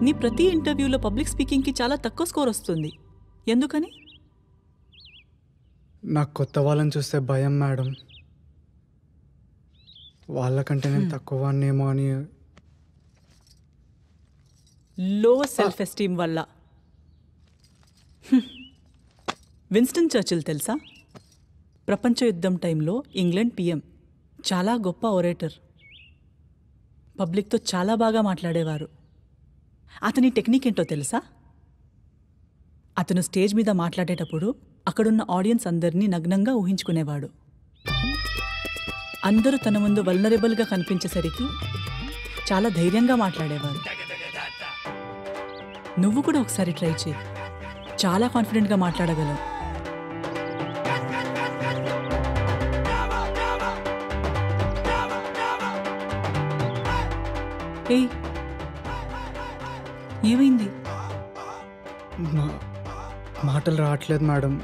నీ ప్రతి ఇంటర్వ్యూలో పబ్లిక్ స్పీకింగ్కి చాలా తక్కువ స్కోర్ వస్తుంది. ఎందుకని? నాకు కొత్త వాళ్ళని చూస్తే భయం మేడం. వాళ్ళకంటే నేను తక్కువ వాడినేమో అని. లో సెల్ఫ్ ఎస్టీమ్ వల్ల. విన్స్టన్ చర్చిల్ తెలుసా? ప్రపంచ యుద్ధం టైంలో ఇంగ్లాండ్ పిఎం. చాలా గొప్ప ఒరేటర్. పబ్లిక్తో చాలా బాగా మాట్లాడేవారు. అతని టెక్నిక్ ఏంటో తెలుసా? అతను స్టేజ్ మీద మాట్లాడేటప్పుడు అక్కడున్న ఆడియన్స్ అందరినీ నగ్నంగా ఊహించుకునేవాడు. అందరూ తన ముందు వల్నరబుల్గా కనిపించేసరికి చాలా ధైర్యంగా మాట్లాడేవారు. నువ్వు కూడా ఒకసారి ట్రై చేయి. చాలా కాన్ఫిడెంట్గా మాట్లాడగలవు. ఏయ్, ఏమైంది? మాటలు రావట్లేదు మేడం.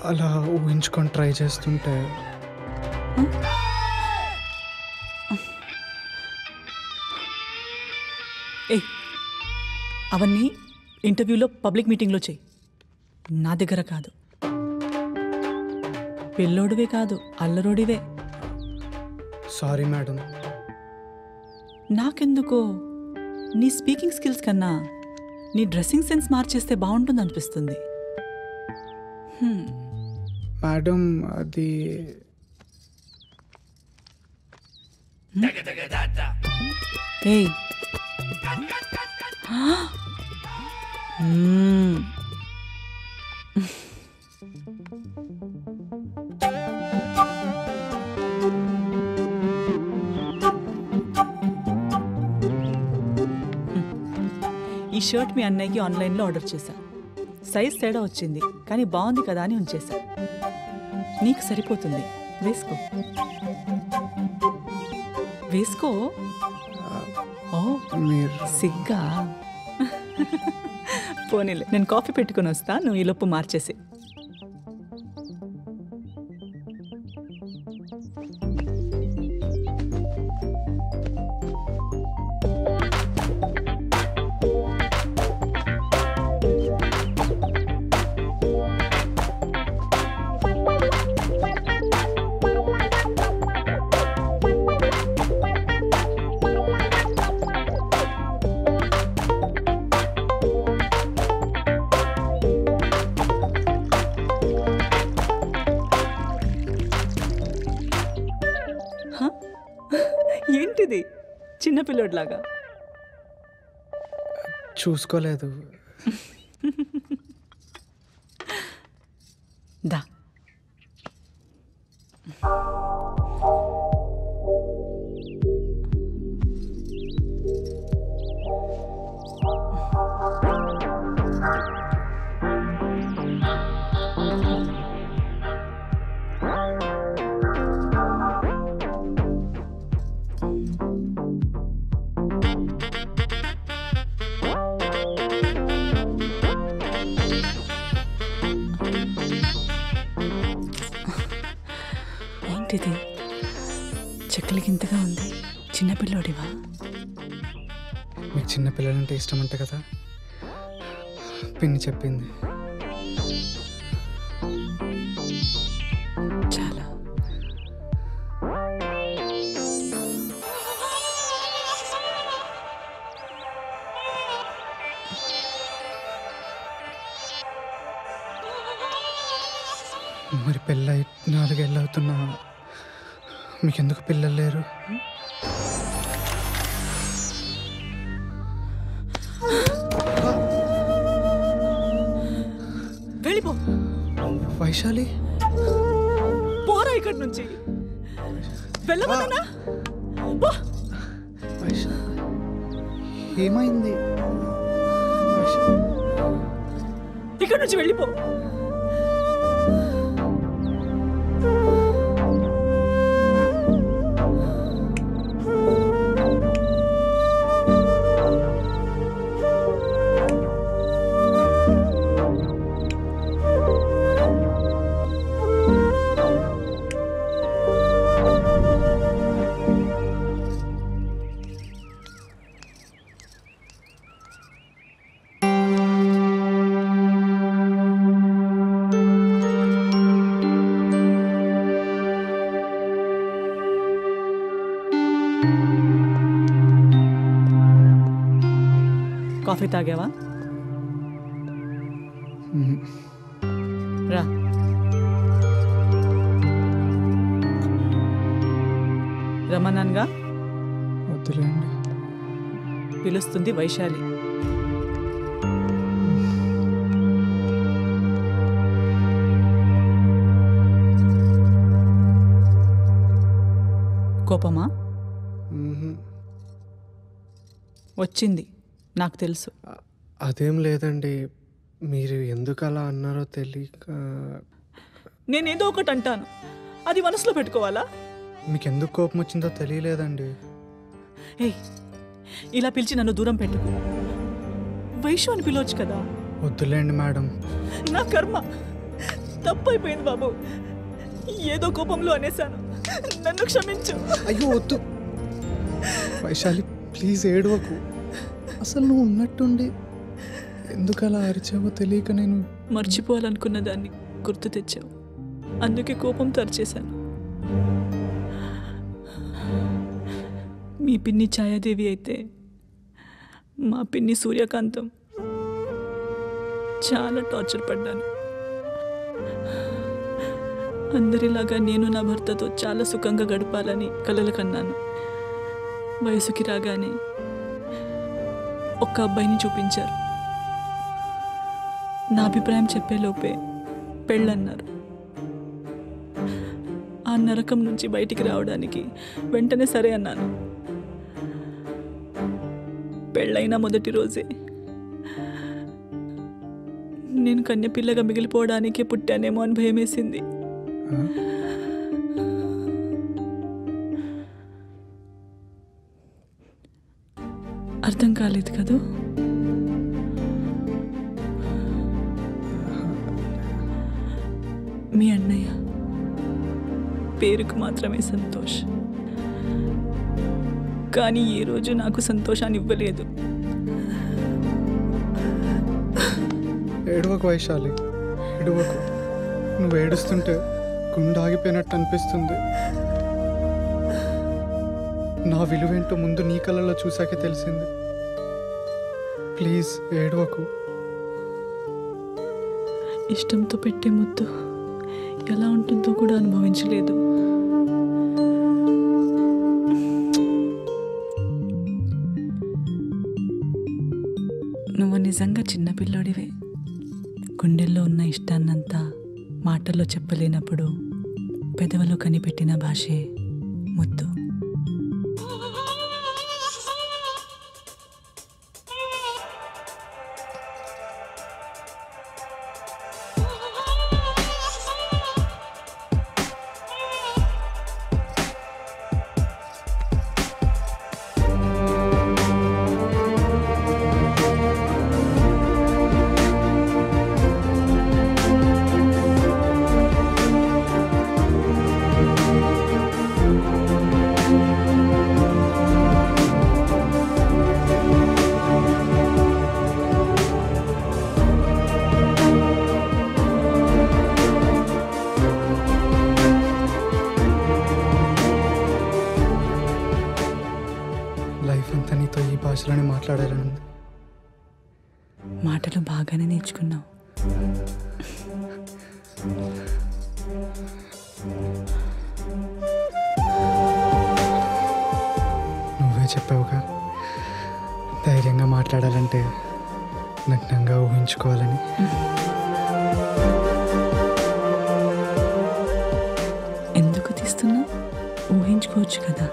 అలా ఊహించుకొని ట్రై చేస్తుంటే. ఏయ్, అవన్నీ ఇంటర్వ్యూలో పబ్లిక్ మీటింగ్లో చెయ్యి, నా దగ్గర కాదు. పిల్లోడివే కాదు, అల్లరోడివే. Sorry madam. నాకెందుకో నీ స్పీకింగ్ స్కిల్స్ కన్నా నీ డ్రెస్సింగ్ సెన్స్ మార్చేస్తే బాగుంటుంది అనిపిస్తుంది. మేడం అది ఏయ్, ఈ షర్ట్ మీ అన్నయ్యకి ఆన్లైన్లో ఆర్డర్ చేశా. సైజ్ తేడా వచ్చింది, కానీ బాగుంది కదా అని ఉంచేశా. నీకు సరిపోతుంది, వేసుకో. వేసుకో. ఓ, మీరు సిగ్గా? పోనీలే, నేను కాఫీ పెట్టుకుని వస్తా, నువ్వు ఈలోపు మార్చేసి. ఏంటిది చిన్నపిల్లోడ్లాగా? చూసుకోలేదు. దా. ఏంటిది చెక్కలకింతగా ఉంది? చిన్నపిల్లోడివా? మీకు చిన్నపిల్లలంటే ఇష్టం అంట కదా, పిన్ని చెప్పింది. చాలా. మరి పెళ్ళై 4 ఏళ్ళు అవుతున్నా మీకెందుకు పిల్లలు లేరు? వెళ్ళిపో. వైశాలి, పోరా ఇక్కడి నుంచి. వెళ్ళమన్నా? ఏమైంది? ఇక్కడి నుంచి వెళ్ళిపో. కాఫీ తాగావా? రా. రమణన్గా వద్దులేండి. పిలుస్తుంది వైశాలి. కోపమా? వచ్చింది, నాకు తెలుసు. అదేం లేదండి, మీరు ఎందుకు అలా అన్నారో తెలియక. నేనేదో ఒకటి అంటాను, అది మనసులో పెట్టుకోవాలా? మీకు ఎందుకు కోపం వచ్చిందో తెలియలేదండి. ఏయ్, ఇలా పిలిచి నన్ను దూరం పెట్టుకు. వైషు అని పిలవచ్చు కదా. వద్దులేండి మేడం. నా కర్మ, తప్పైపోయింది బాబు. ఏదో కోపంలో అనేశాను, నన్ను క్షమించు. అయ్యో వద్దు వైశాలి, ప్లీజ్ ఏడవకు. అసలు నువ్వు ఉన్నట్టుండి ఎందుకు అలా అరిచావో తెలియక నేను మర్చిపోవాలనుకున్న దాన్ని గుర్తు తెచ్చావు, అందుకే కోపం తరిచేశాను. మీ పిన్ని ఛాయాదేవి అయితే మా పిన్ని సూర్యకాంతం చాలా టార్చర్ పడ్డాను. అందరిలాగా నేను నా భర్తతో చాలా సుఖంగా గడపాలని కలలు కన్నాను. వయసుకి రాగానే ఒక్క అబ్బాయిని చూపించారు. నా అభిప్రాయం చెప్పేలోపే పెళ్ళన్నారు. ఆ నరకం నుంచి బయటికి రావడానికి వెంటనే సరే అన్నాను. పెళ్ళైన మొదటి రోజే నేను కన్యపిల్లగా మిగిలిపోవడానికే పుట్టానేమో అని భయమేసింది. అర్థం కాలేదు కదూ? మీ అన్నయ్య పేరుకు మాత్రమే సంతోష్, కానీ ఏ రోజు నాకు సంతోషాన్ని ఇవ్వలేదు. ఏడవకు వైశాలి, ఏడవకు. నువ్వు ఏడుస్తుంటే గుండె ఆగిపోయినట్టు అనిపిస్తుంది. నా విలువేంటో ముందు నీ కళ్ళలో చూసాకే తెలిసింది. ప్లీజ్ ఏడవకు. ఇష్టంతో పెట్టే ముద్దు ఎలా ఉంటుందో కూడా అనుభవించలేదు. నువ్వు నిజంగా చిన్నపిల్లోడివే. గుండెల్లో ఉన్న ఇష్టాన్నంతా మాటల్లో చెప్పలేనప్పుడు పెదవులో కనిపెట్టిన భాషే ముద్దు. లైఫ్ అంతా నీతో ఈ భాషలోనే మాట్లాడాలని. మాటలు బాగానే నేర్చుకున్నావు. నువ్వే చెప్పావుగా, ధైర్యంగా మాట్లాడాలంటే నగ్నంగా ఊహించుకోవాలని. ఎందుకు తీస్తున్నావు? ఊహించుకోవచ్చు కదా.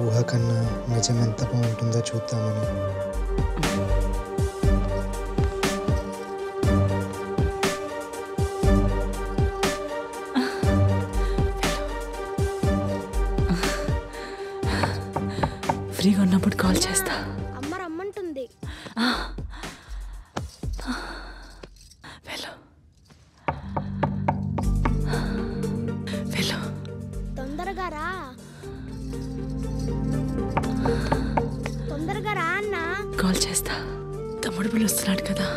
ఊహ కన్నా నిజం ఎంత బాగుంటుందో చూద్దామని. ఫ్రీగా ఉన్నప్పుడు కాల్ చేస్తా. అమ్మ రమ్మంటుంది. వెళ్ళు వెళ్ళు, తొందరగా రా, తొందరగా రా అన్న. కాల్ చేస్తా. తమ్ముడు పిలుస్తున్నాడు కదా.